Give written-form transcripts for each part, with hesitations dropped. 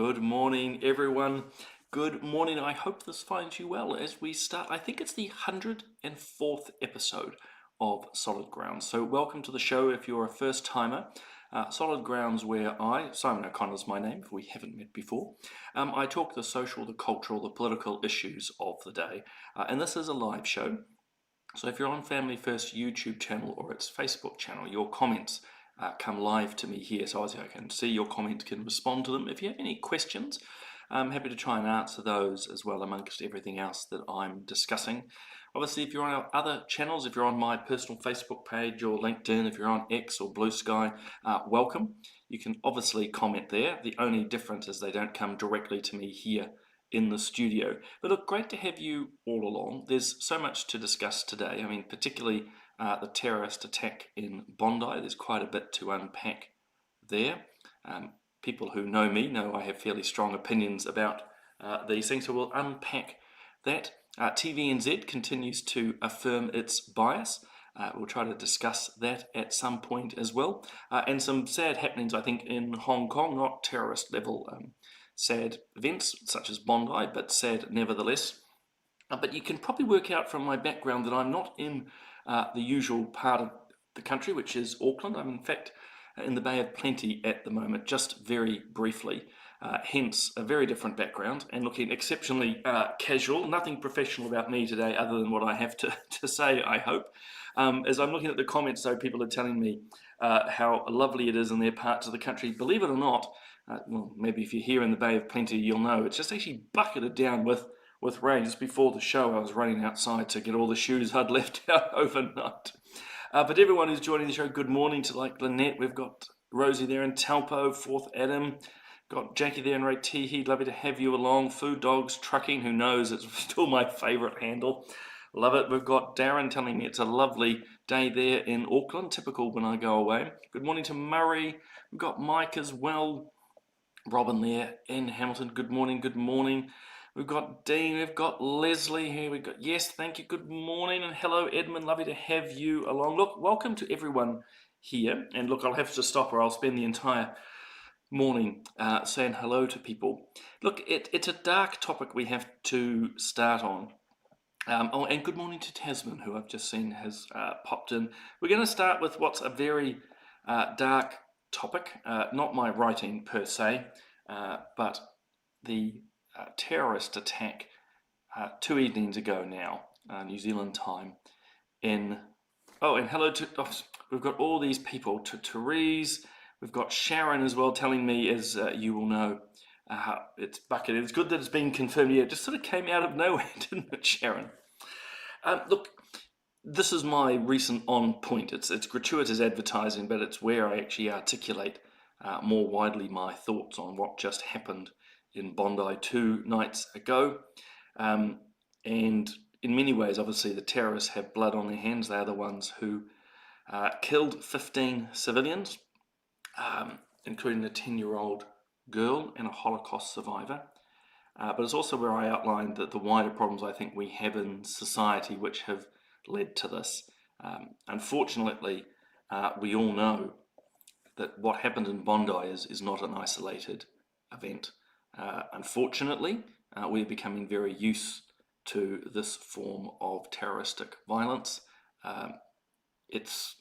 Good morning, everyone. Good morning. I hope this finds you well as we start. I think it's the 104th episode of Solid Grounds. So welcome to the show if you're a first timer. Solid Grounds, where Simon O'Connor is my name if we haven't met before. I talk the social, the cultural, the political issues of the day. And this is a live show. So if you're on Family First YouTube channel or its Facebook channel, your comments come live to me here, so I can see your comments, can respond to them. If you have any questions, I'm happy to try and answer those as well amongst everything else that I'm discussing. Obviously, if you're on our other channels, if you're on my personal Facebook page or LinkedIn, if you're on X or Blue Sky, welcome. You can obviously comment there. The only difference is they don't come directly to me here in the studio. But look, great to have you all along. There's so much to discuss today. I mean, particularly the terrorist attack in Bondi. There's quite a bit to unpack there. People who know me know I have fairly strong opinions about these things, so we'll unpack that. TVNZ continues to affirm its bias. We'll try to discuss that at some point as well. And some sad happenings, I think, in Hong Kong, not terrorist level sad events such as Bondi, but sad nevertheless. But you can probably work out from my background that I'm not in the usual part of the country, which is Auckland. I'm in fact in the Bay of Plenty at the moment, just very briefly. Hence a very different background and looking exceptionally casual. Nothing professional about me today other than what I have to say, I hope. As I'm looking at the comments, though, people are telling me how lovely it is in their parts of the country. Believe it or not, well, maybe if you're here in the Bay of Plenty, you'll know, it's just actually bucketed down with rain. Just before the show, I was running outside to get all the shoes I'd left out overnight. But everyone who's joining the show, good morning to Lynette. We've got Rosie there in Taupo, Fourth Adam. Got Jackie there in Reitihi. Lovely to have you along. Food Dogs Trucking, who knows, it's still my favourite handle. Love it. We've got Darren telling me it's a lovely day there in Auckland, typical when I go away. Good morning to Murray. We've got Mike as well. Robin there in Hamilton. Good morning, good morning. We've got Dean, we've got Leslie here, we've got, yes, thank you, good morning, and hello Edmund, lovely to have you along. Look, welcome to everyone here, and look, I'll have to stop or I'll spend the entire morning saying hello to people. Look, it's a dark topic we have to start on. And good morning to Tasman, who I've just seen has popped in. We're going to start with what's a very dark topic, not my writing per se, but the terrorist attack 2 evenings ago now, New Zealand time, and hello to, we've got all these people, to Therese, we've got Sharon as well telling me, as you will know, it's bucketed. It's good that it's been confirmed. Yeah, it just sort of came out of nowhere, didn't it, Sharon? Look, this is my recent on point. It's gratuitous advertising, but it's where I actually articulate more widely my thoughts on what just happened in Bondi 2 nights ago. And in many ways, obviously, the terrorists have blood on their hands. They are the ones who killed 15 civilians, including a 10-year-old girl and a Holocaust survivor. But it's also where I outlined the wider problems I think we have in society which have led to this. Unfortunately, we all know that what happened in Bondi is not an isolated event. Unfortunately, we're becoming very used to this form of terroristic violence. It's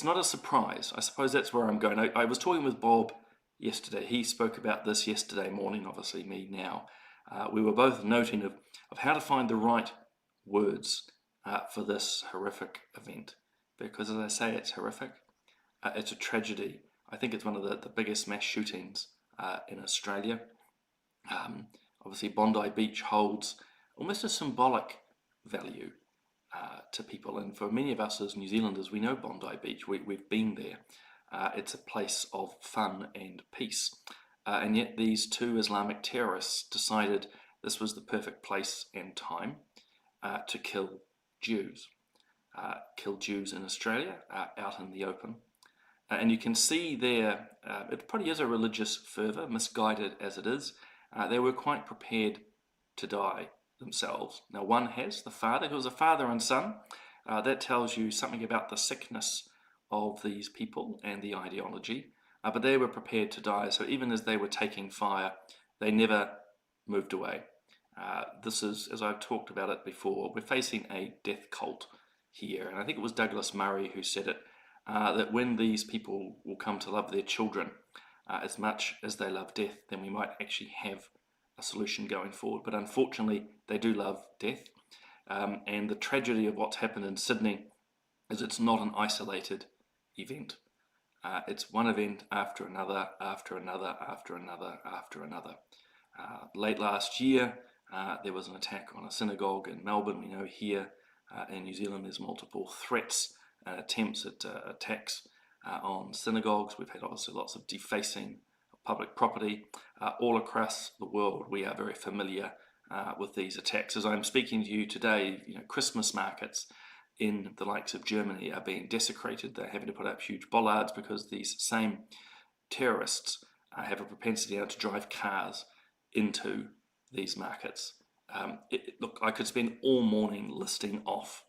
not a surprise. I suppose that's where I'm going. I was talking with Bob yesterday. He spoke about this yesterday morning, obviously me now. We were both noting of how to find the right words for this horrific event. Because as I say, it's horrific. It's a tragedy. I think it's one of the biggest mass shootings in Australia. Obviously, Bondi Beach holds almost a symbolic value to people, and for many of us as New Zealanders, we know Bondi Beach. We've been there. It's a place of fun and peace, and yet these two Islamic terrorists decided this was the perfect place and time to kill Jews. Kill Jews in Australia, out in the open. And you can see there, it probably is a religious fervour, misguided as it is. They were quite prepared to die themselves. Now one has, the father, who was a father and son. That tells you something about the sickness of these people and the ideology. but they were prepared to die. So even as they were taking fire, they never moved away. This is, as I've talked about it before, we're facing a death cult here. And I think it was Douglas Murray who said it, that when these people will come to love their children as much as they love death, then we might actually have a solution going forward. But unfortunately, they do love death. And the tragedy of what's happened in Sydney is it's not an isolated event. It's one event after another, after another, after another, after another. Late last year, there was an attack on a synagogue in Melbourne. We know here in New Zealand there's multiple threats and attempts at attacks on synagogues. We've had obviously lots of defacing of public property. All across the world we are very familiar with these attacks. As I'm speaking to you today, Christmas markets in the likes of Germany are being desecrated. They're having to put up huge bollards because these same terrorists have a propensity now to drive cars into these markets. Look, I could spend all morning listing off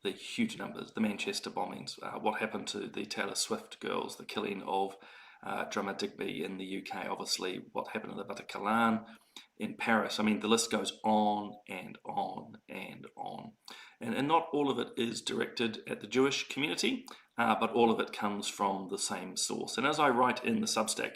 the huge numbers, the Manchester bombings, what happened to the Taylor Swift girls, the killing of drummer Digby in the UK, obviously what happened in the Bataclan in Paris. I mean, the list goes on and on and on. And not all of it is directed at the Jewish community, but all of it comes from the same source. And as I write in the Substack,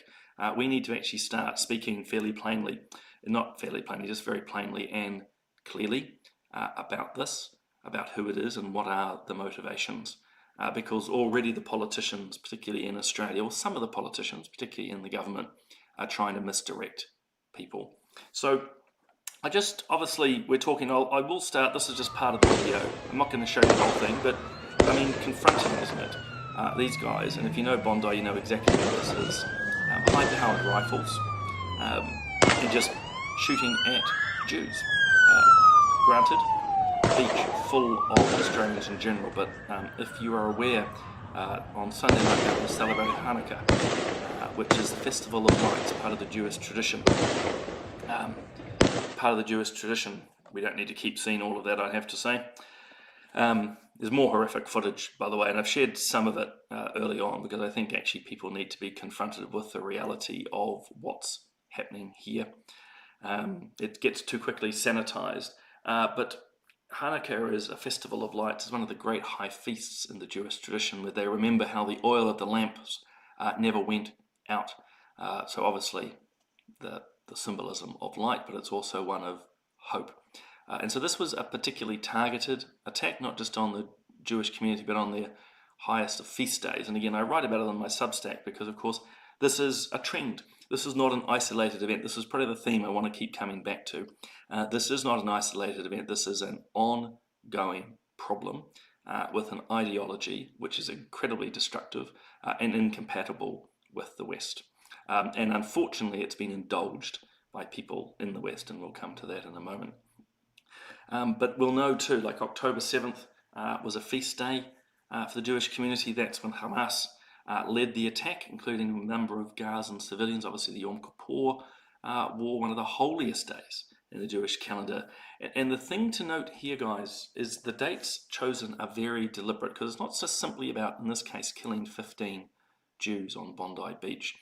we need to actually start speaking fairly plainly, not fairly plainly, just very plainly and clearly about this, about who it is and what are the motivations. Because already the politicians, particularly in Australia, or some of the politicians, particularly in the government, are trying to misdirect people. So obviously we're talking, I will start, this is just part of the video. I'm not going to show you the whole thing, but I mean, confronting, isn't it? These guys, and if you know Bondi, you know exactly what this is. High-powered rifles, and just shooting at Jews. Granted, beach full of Australians in general, but if you are aware, on Sunday night they will celebrate Hanukkah, which is the festival of lights, part of the Jewish tradition. We don't need to keep seeing all of that, I have to say. There's more horrific footage, by the way, and I've shared some of it early on because I think actually people need to be confronted with the reality of what's happening here. It gets too quickly sanitized, but Hanukkah is a festival of lights. It's one of the great high feasts in the Jewish tradition where they remember how the oil of the lamps never went out. So obviously the symbolism of light, but it's also one of hope. And so this was a particularly targeted attack, not just on the Jewish community, but on their highest of feast days. And again, I write about it on my Substack because, of course, this is a trend. This is not an isolated event. This is probably the theme I want to keep coming back to. This is not an isolated event. This is an ongoing problem with an ideology which is incredibly destructive and incompatible with the West. And unfortunately, it's been indulged by people in the West, and we'll come to that in a moment. But we'll know too, like October 7th was a feast day for the Jewish community. That's when Hamas led the attack, including a number of Gazan civilians. Obviously the Yom Kippur War, one of the holiest days in the Jewish calendar. And the thing to note here, guys, is the dates chosen are very deliberate because it's not just simply about, in this case, killing 15 Jews on Bondi Beach.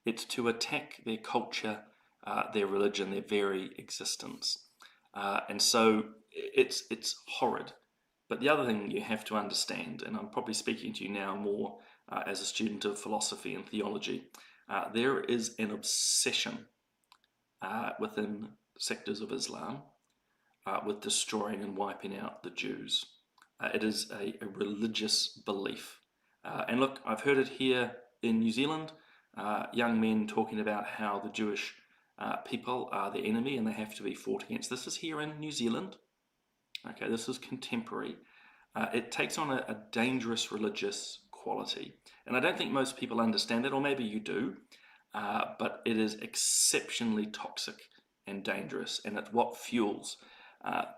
It's to attack their culture, their religion, their very existence. And so it's horrid. But the other thing you have to understand, and I'm probably speaking to you now more as a student of philosophy and theology, there is an obsession within sectors of Islam with destroying and wiping out the Jews. It is a religious belief. And look, I've heard it here in New Zealand, young men talking about how the Jewish people are the enemy and they have to be fought against. This is here in New Zealand. Okay, this is contemporary. It takes on a dangerous religious quality. And I don't think most people understand it, or maybe you do, but it is exceptionally toxic and dangerous. And it's what fuels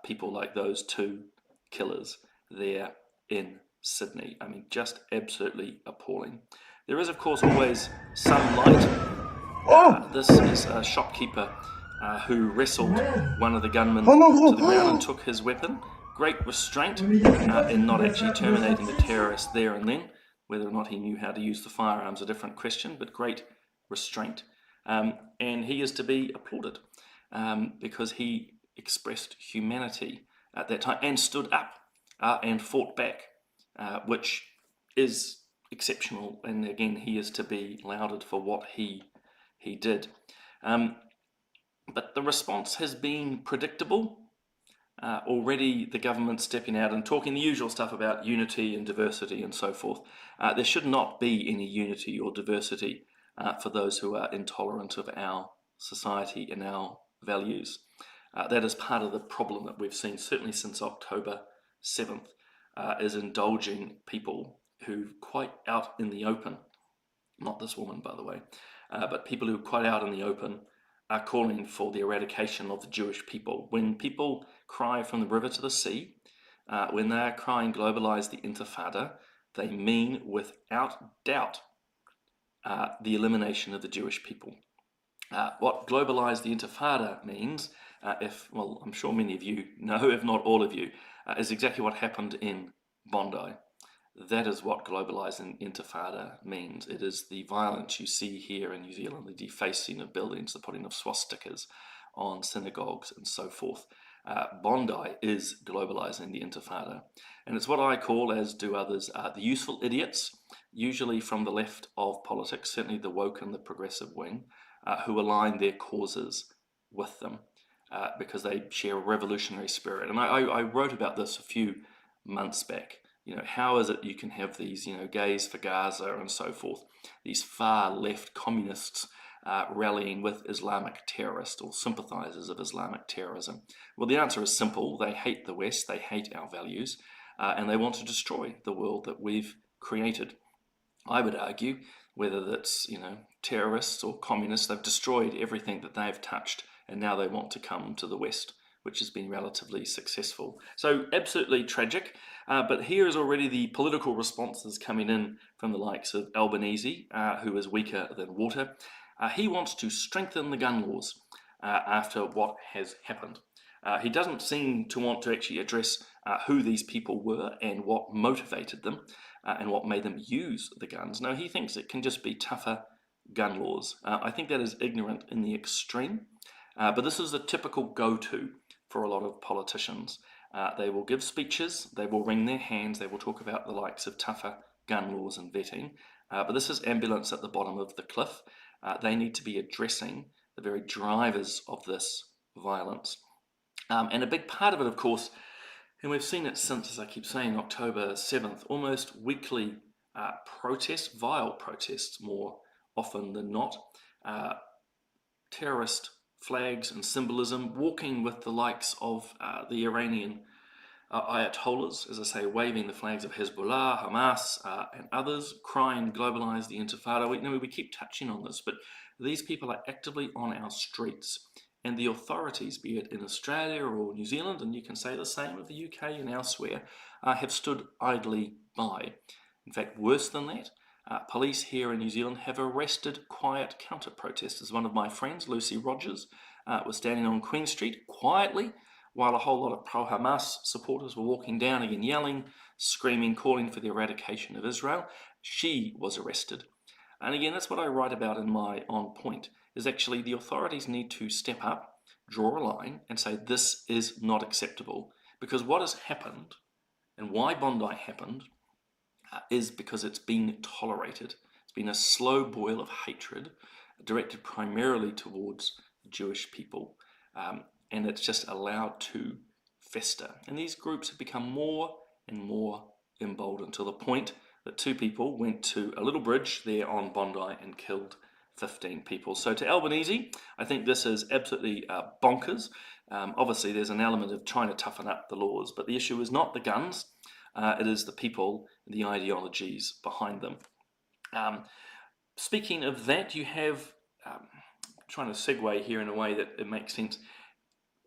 people like those two killers there in Sydney. I mean, just absolutely appalling. There is, of course, always some light. This is a shopkeeper who wrestled one of the gunmen to the ground and took his weapon. Great restraint in not actually terminating the terrorist there and then. Whether or not he knew how to use the firearms, a different question, but great restraint. And he is to be applauded because he expressed humanity at that time and stood up and fought back, which is exceptional. And again, he is to be lauded for what he did. But the response has been predictable. Already the government stepping out and talking the usual stuff about unity and diversity and so forth. There should not be any unity or diversity for those who are intolerant of our society and our values. That is part of the problem that we've seen, certainly since October 7th, is indulging people who quite out in the open, not this woman, by the way, but people who are quite out in the open are calling for the eradication of the Jewish people. When people cry from the river to the sea, when they are crying globalize the Intifada, they mean without doubt the elimination of the Jewish people. What globalize the Intifada means, well, I'm sure many of you know, if not all of you, is exactly what happened in Bondi. That is what globalizing Intifada means. It is the violence you see here in New Zealand, the defacing of buildings, the putting of swastikas on synagogues and so forth. Bondi is globalizing the Intifada. And it's what I call, as do others, the useful idiots, usually from the left of politics, certainly the woke and the progressive wing, who align their causes with them because they share a revolutionary spirit. And I wrote about this a few months back. How is it you can have these, gays for Gaza and so forth, these far left communists rallying with Islamic terrorists or sympathizers of Islamic terrorism? Well, the answer is simple. They hate the West, they hate our values, and they want to destroy the world that we've created. I would argue, whether that's, terrorists or communists, they've destroyed everything that they've touched, and now they want to come to the West, which has been relatively successful. So absolutely tragic, but here is already the political responses coming in from the likes of Albanese, who is weaker than water. He wants to strengthen the gun laws after what has happened. He doesn't seem to want to actually address who these people were and what motivated them and what made them use the guns. No, he thinks it can just be tougher gun laws. I think that is ignorant in the extreme, but this is a typical go-to for a lot of politicians. They will give speeches, they will wring their hands, they will talk about the likes of tougher gun laws and vetting, but this is ambulance at the bottom of the cliff. They need to be addressing the very drivers of this violence. And a big part of it, of course, and we've seen it since, as I keep saying, October 7th, almost weekly protests, vile protests more often than not, terrorist flags and symbolism, walking with the likes of the Iranian ayatollahs, as I say, waving the flags of Hezbollah, Hamas, and others, crying, globalize the Intifada. We keep touching on this, but these people are actively on our streets. And the authorities, be it in Australia or New Zealand, and you can say the same of the UK and elsewhere, have stood idly by. In fact, worse than that, police here in New Zealand have arrested quiet counter-protesters. One of my friends, Lucy Rogers, was standing on Queen Street quietly while a whole lot of pro-Hamas supporters were walking down again, yelling, screaming, calling for the eradication of Israel. She was arrested. And again, that's what I write about in my On Point, is actually the authorities need to step up, draw a line, and say this is not acceptable. Because what has happened, and why Bondi happened, is because it's been tolerated. It's been a slow boil of hatred directed primarily towards Jewish people, and it's just allowed to fester. And these groups have become more and more emboldened to the point that two people went to a little bridge there on Bondi and killed 15 people. So to Albanese, I think this is absolutely bonkers. Obviously, there's an element of trying to toughen up the laws, but the issue is not the guns, it is the people and the ideologies behind them. Speaking of that, you have, trying to segue here in a way that it makes sense,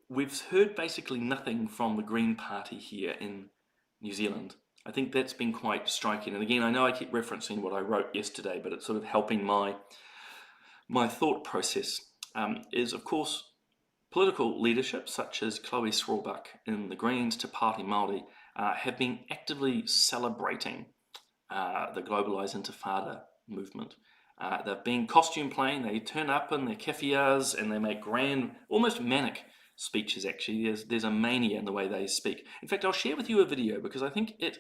we've heard basically nothing from the Green Party here in New Zealand. I think that's been quite striking. And again, I know I keep referencing what I wrote yesterday, but it's sort of helping my thought process, is of course political leadership such as Chloe Swarbuck in the Greens to Party Māori have been actively celebrating the globalized intifada movement. They've been costume playing. They turn up in their keffiyehs and they make grand, almost manic speeches. Actually, there's a mania in the way they speak. In fact, I'll share with you a video because I think it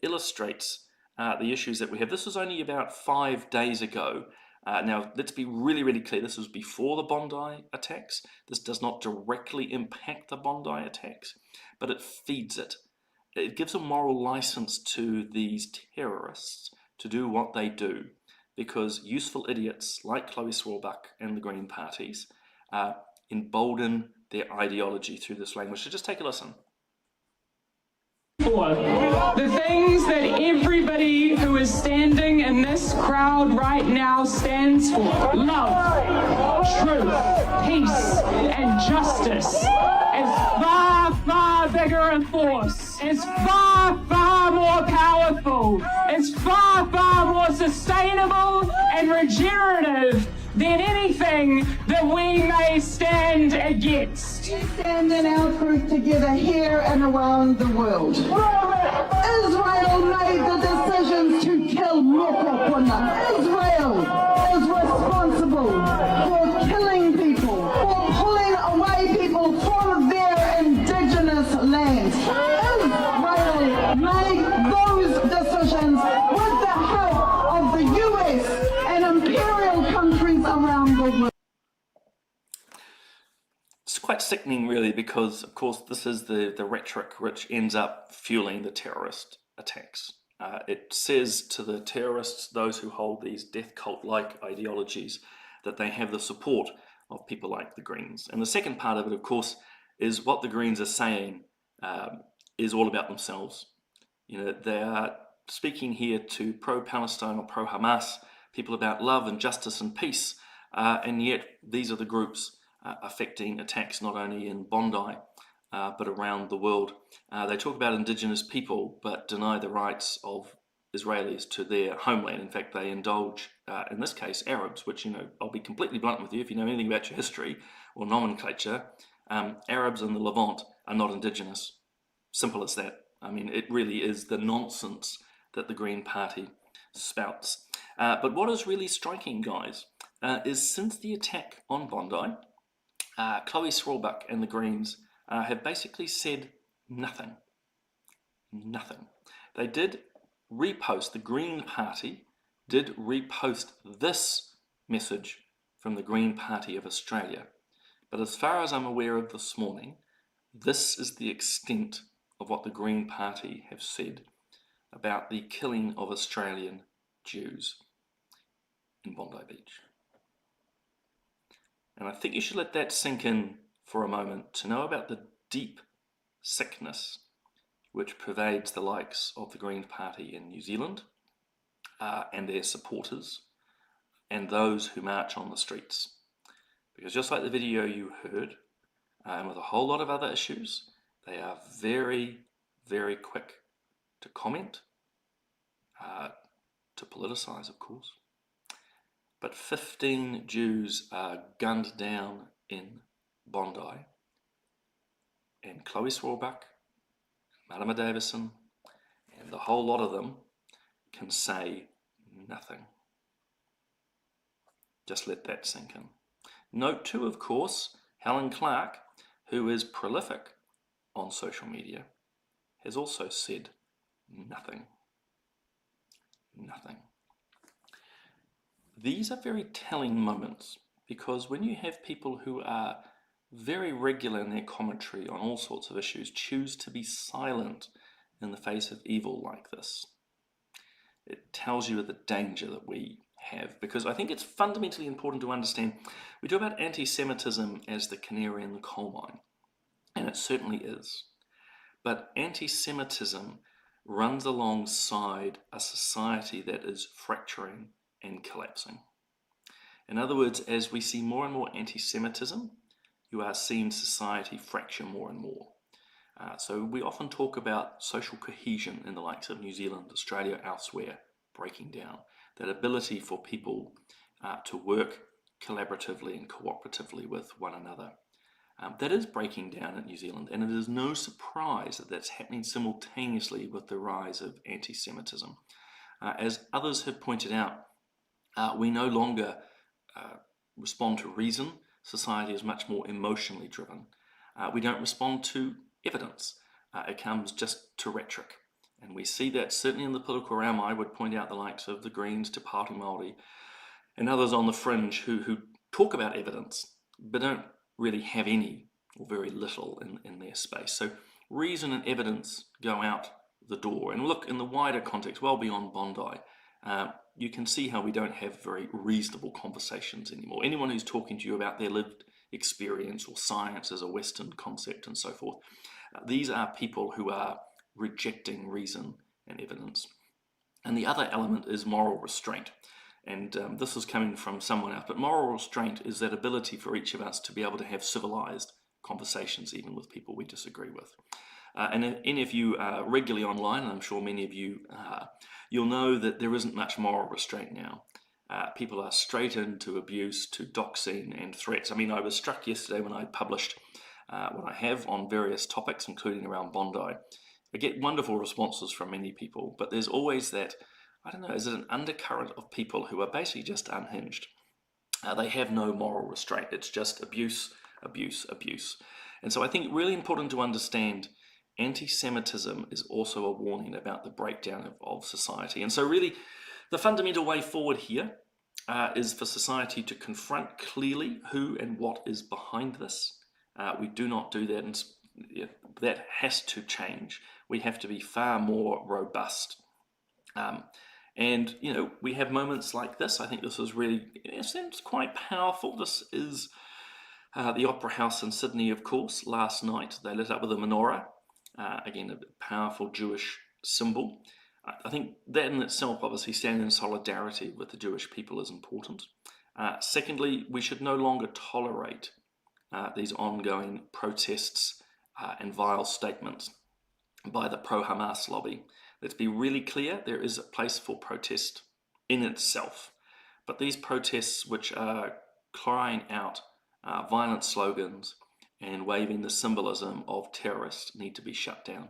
illustrates the issues that we have. This was only about 5 days ago. Now, let's be really, really clear. This was before the Bondi attacks. This does not directly impact the Bondi attacks, but it feeds it. It gives a moral license to these terrorists to do what they do, because useful idiots like Chloe Swarbuck and the Green parties embolden their ideology through this language. So just take a listen. The things that everybody who is standing in this crowd right now stands for: love, truth, peace, and justice, is far, far bigger in force. It's far, far more powerful. It's far, far more sustainable and regenerative than anything that we may stand against. We stand in our truth together here and around the world. Israel made the decisions to kill Mokopuna. Israel is responsible for killing people, for pulling away people from their indigenous lands. Israel made those decisions with the help of the US and imperial countries around the world. It's quite sickening, really, because, of course, this is the rhetoric which ends up fueling the terrorist attacks. It says to the terrorists, those who hold these death cult-like ideologies, that they have the support of people like the Greens. And the second part of it, of course, is what the Greens are saying is all about themselves. You know, they are speaking here to pro-Palestine or pro-Hamas people about love and justice and peace, and yet these are the groups affecting attacks not only in Bondi but around the world. They talk about indigenous people but deny the rights of Israelis to their homeland. In fact, they indulge, in this case, Arabs, which, you know, I'll be completely blunt with you, if you know anything about your history or nomenclature, Arabs in the Levant are not indigenous. Simple as that. I mean, it really is the nonsense that the Green Party spouts. But what is really striking, guys, is since the attack on Bondi, Chloe Swarbuck and the Greens have basically said nothing. Nothing. They did repost, the Green Party did repost this message from the Green Party of Australia. But as far as I'm aware of this morning, this is the extent of what the Green Party have said about the killing of Australian Jews in Bondi Beach. And I think you should let that sink in for a moment to know about the deep sickness which pervades the likes of the Green Party in New Zealand and their supporters and those who march on the streets. Because just like the video you heard, and with a whole lot of other issues, they are very, very quick to comment, to politicize, of course. But 15 Jews are gunned down in Bondi, and Chloe Swarbuck, Malama Davison, and the whole lot of them can say nothing. Just let that sink in. Note too, of course, Helen Clark, who is prolific on social media, has also said nothing. Nothing. These are very telling moments, because when you have people who are very regular in their commentary on all sorts of issues choose to be silent in the face of evil like this, it tells you of the danger that we have. Because I think it's fundamentally important to understand, we talk about anti-Semitism as the canary in the coal mine, and it certainly is. But anti-Semitism runs alongside a society that is fracturing and collapsing. In other words, as we see more and more anti-Semitism, you are seeing society fracture more and more. So we often talk about social cohesion in the likes of New Zealand, Australia, elsewhere, breaking down. That ability for people to work collaboratively and cooperatively with one another. That is breaking down in New Zealand, and it is no surprise that that's happening simultaneously with the rise of anti-Semitism. As others have pointed out, we no longer respond to reason. Society is much more emotionally driven. We don't respond to evidence. It comes just to rhetoric. And we see that certainly in the political realm. I would point out the likes of the Greens, Te Pāti Māori, and others on the fringe who talk about evidence, but don't really have any or very little in their space. So reason and evidence go out the door. And look, in the wider context, well beyond Bondi, you can see how we don't have very reasonable conversations anymore. Anyone who's talking to you about their lived experience or science as a Western concept and so forth, these are people who are rejecting reason and evidence. And the other element is moral restraint. And this is coming from someone else, but moral restraint is that ability for each of us to be able to have civilized conversations even with people we disagree with. And if you are regularly online, and I'm sure many of you are, you'll know that there isn't much moral restraint now. People are straight into abuse, to doxing and threats. I mean, I was struck yesterday when I published what I have on various topics, including around Bondi. I get wonderful responses from many people, but there's always that, I don't know, is it an undercurrent of people who are basically just unhinged? They have no moral restraint. It's just abuse, abuse, abuse. And so I think really important to understand anti-Semitism is also a warning about the breakdown of society. And so really the fundamental way forward here is for society to confront clearly who and what is behind this. We do not do that, and that has to change. We have to be far more robust. And, you know, we have moments like this. I think this is really, in a sense, quite powerful. This is the Opera House in Sydney, of course. Last night, they lit up with a menorah. Again, a powerful Jewish symbol. I think that in itself, obviously, standing in solidarity with the Jewish people is important. Secondly, we should no longer tolerate these ongoing protests and vile statements by the pro-Hamas lobby. Let's be really clear, there is a place for protest in itself. But these protests which are crying out violent slogans and waving the symbolism of terrorists need to be shut down.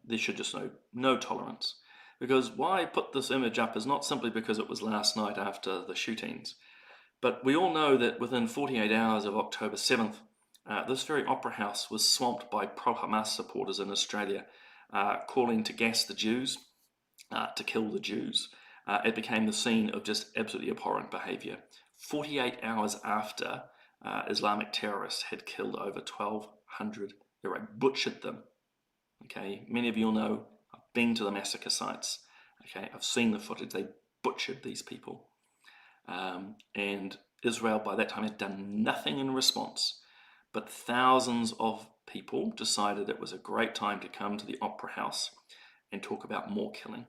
There should just no tolerance. Because why I put this image up is not simply because it was last night after the shootings, but we all know that within 48 hours of October 7th, this very opera house was swamped by pro-Hamas supporters in Australia, calling to gas the Jews, to kill the Jews. It became the scene of just absolutely abhorrent behaviour. 48 hours after Islamic terrorists had killed over 1,200, they butchered them. Okay, many of you will know, I've been to the massacre sites. Okay, I've seen the footage. They butchered these people. And Israel by that time had done nothing in response, but thousands of people decided it was a great time to come to the Opera House and talk about more killing.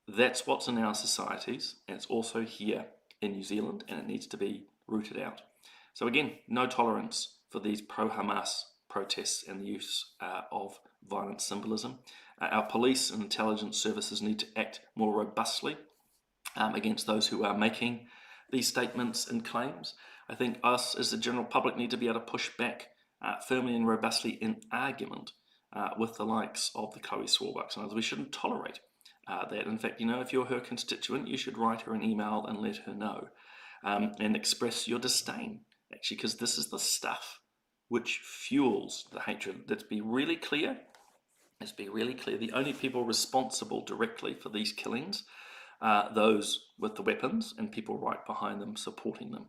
That's what's in our societies, and it's also here in New Zealand, and it needs to be rooted out. So again, no tolerance for these pro-Hamas protests and the use of violent symbolism. Our police and intelligence services need to act more robustly against those who are making these statements and claims. I think us as the general public need to be able to push back firmly and robustly in argument with the likes of the Chloe Swarbucks and others. We shouldn't tolerate that. In fact, you know, if you're her constituent, you should write her an email and let her know and express your disdain, actually, because this is the stuff which fuels the hatred. Let's be really clear. Let's be really clear. The only people responsible directly for these killings are those with the weapons and people right behind them supporting them.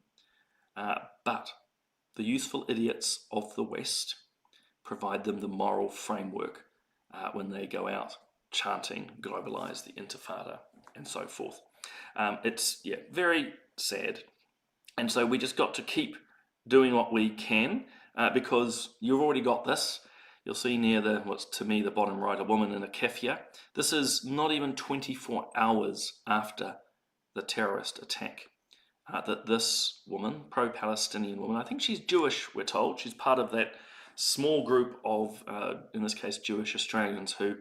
But the useful idiots of the West provide them the moral framework when they go out chanting, globalize the Intifada, and so forth. It's very sad. And so we just got to keep doing what we can because you've already got this. You'll see near what's to me the bottom right, a woman in a keffiyeh. This is not even 24 hours after the terrorist attack. That this woman, pro-Palestinian woman, I think she's Jewish, we're told. She's part of that small group of, in this case, Jewish Australians who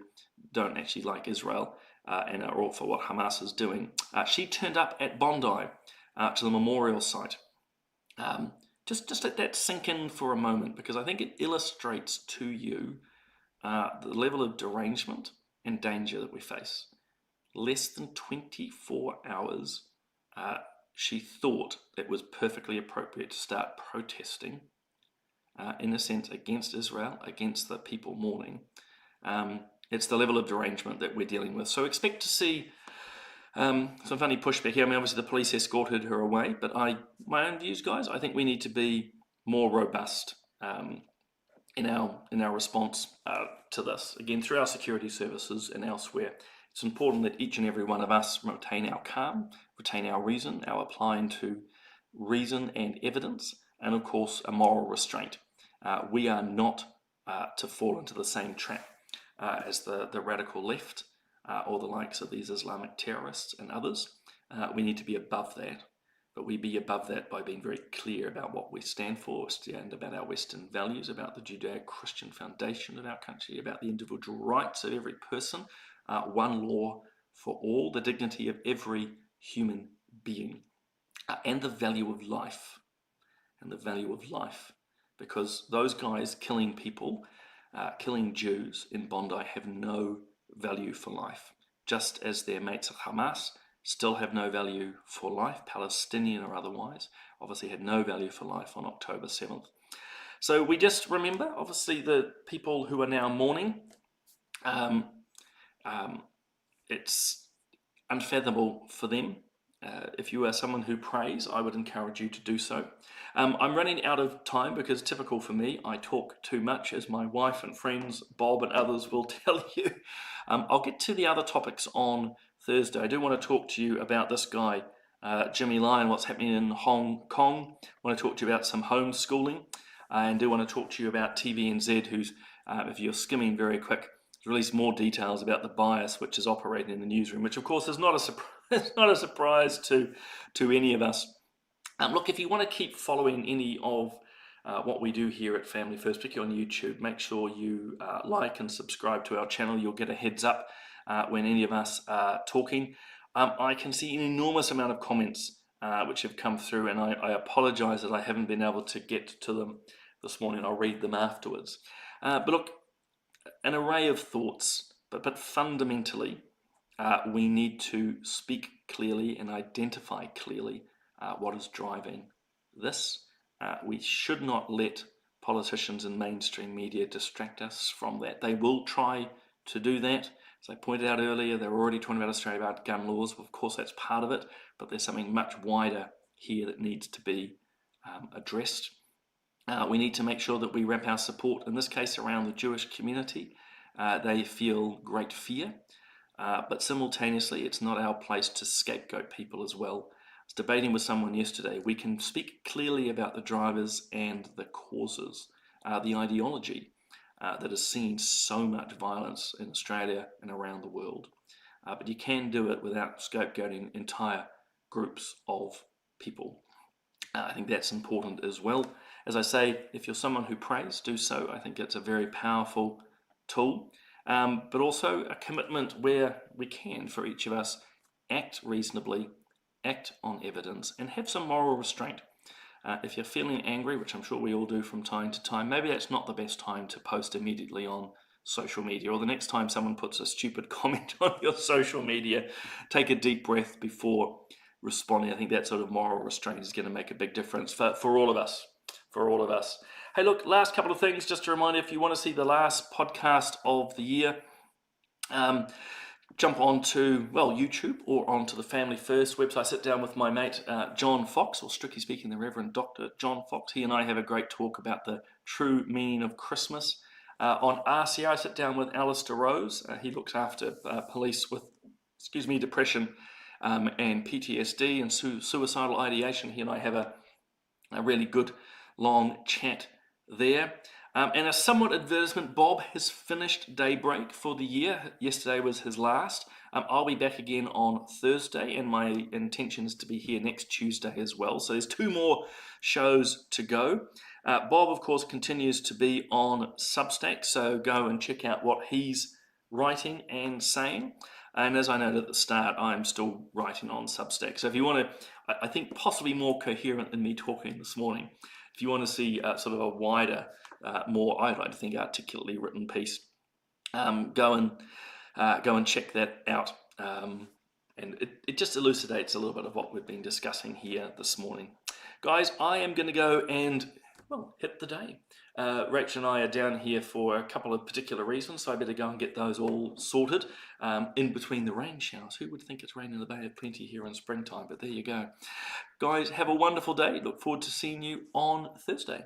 don't actually like Israel and are all for what Hamas is doing. She turned up at Bondi to the memorial site. Just let that sink in for a moment, because I think it illustrates to you the level of derangement and danger that we face. less than 24 hours, she thought it was perfectly appropriate to start protesting, in a sense, against Israel, against the people mourning. It's the level of derangement that we're dealing with. So expect to see some funny pushback here. I mean, obviously the police escorted her away, but my own views, guys, I think we need to be more robust in our response to this. Again, through our security services and elsewhere, it's important that each and every one of us retain our calm, retain our reason, our applying to reason and evidence, and of course a moral restraint. We are not to fall into the same trap as the radical left or the likes of these Islamic terrorists and others. We need to be above that, but we be above that by being very clear about what we stand for, stand about our Western values, about the Judeo-Christian foundation of our country, about the individual rights of every person, one law for all, the dignity of every human being, and the value of life, because those guys killing people, killing Jews in Bondi have no value for life, just as their mates at Hamas still have no value for life, Palestinian or otherwise, obviously had no value for life on October 7th. So we just remember, obviously, the people who are now mourning. It's unfathomable for them. If you are someone who prays, I would encourage you to do so. I'm running out of time because, typical for me, I talk too much, as my wife and friends, Bob and others, will tell you. I'll get to the other topics on Thursday. I do want to talk to you about this guy, Jimmy Lai, and what's happening in Hong Kong. I want to talk to you about some homeschooling, and do want to talk to you about TVNZ, who's, if you're skimming very quick, released more details about the bias which is operating in the newsroom, which of course is not a surprise to any of us. Look, if you want to keep following any of what we do here at Family First, particularly on YouTube, make sure you like and subscribe to our channel. You'll get a heads up when any of us are talking. I can see an enormous amount of comments which have come through, and I apologize that I haven't been able to get to them this morning. I'll read them afterwards. But look, an array of thoughts, but fundamentally, we need to speak clearly and identify clearly what is driving this. We should not let politicians and mainstream media distract us from that. They will try to do that. As I pointed out earlier, they're already talking about Australia about gun laws. Of course, that's part of it, but there's something much wider here that needs to be addressed. We need to make sure that we wrap our support, in this case, around the Jewish community. They feel great fear, but simultaneously, it's not our place to scapegoat people as well. I was debating with someone yesterday. We can speak clearly about the drivers and the causes, the ideology that has seen so much violence in Australia and around the world. But you can do it without scapegoating entire groups of people. I think that's important as well. As I say, if you're someone who prays, do so. I think it's a very powerful tool, but also a commitment where we can, for each of us, act reasonably, act on evidence, and have some moral restraint. If you're feeling angry, which I'm sure we all do from time to time, maybe that's not the best time to post immediately on social media, or the next time someone puts a stupid comment on your social media, take a deep breath before responding. I think that sort of moral restraint is going to make a big difference for all of us. Hey, look, last couple of things, just a reminder, if you want to see the last podcast of the year, jump onto, YouTube or onto the Family First website. Sit down with my mate, John Fox, or strictly speaking, the Reverend Dr. John Fox. He and I have a great talk about the true meaning of Christmas. On RCR, I sit down with Alistair Rose. He looks after police with, depression and PTSD and suicidal ideation. He and I have a really good long chat there. And a somewhat advertisement, Bob has finished Daybreak for the year. Yesterday was his last. I'll be back again on Thursday, and my intention is to be here next Tuesday as well. So there's 2 more shows to go. Bob, of course, continues to be on Substack, so go and check out what he's writing and saying. And as I noted at the start, I'm still writing on Substack. So if you want to, I think possibly more coherent than me talking this morning, if you want to see sort of a wider, more, I'd like to think, articulately written piece, go and check that out. And it just elucidates a little bit of what we've been discussing here this morning. Guys, I am going to go and, well, hit the day. Rach and I are down here for a couple of particular reasons, so I better go and get those all sorted in between the rain showers. Who would think it's raining in the Bay of Plenty here in springtime? But there you go. Guys, have a wonderful day. Look forward to seeing you on Thursday.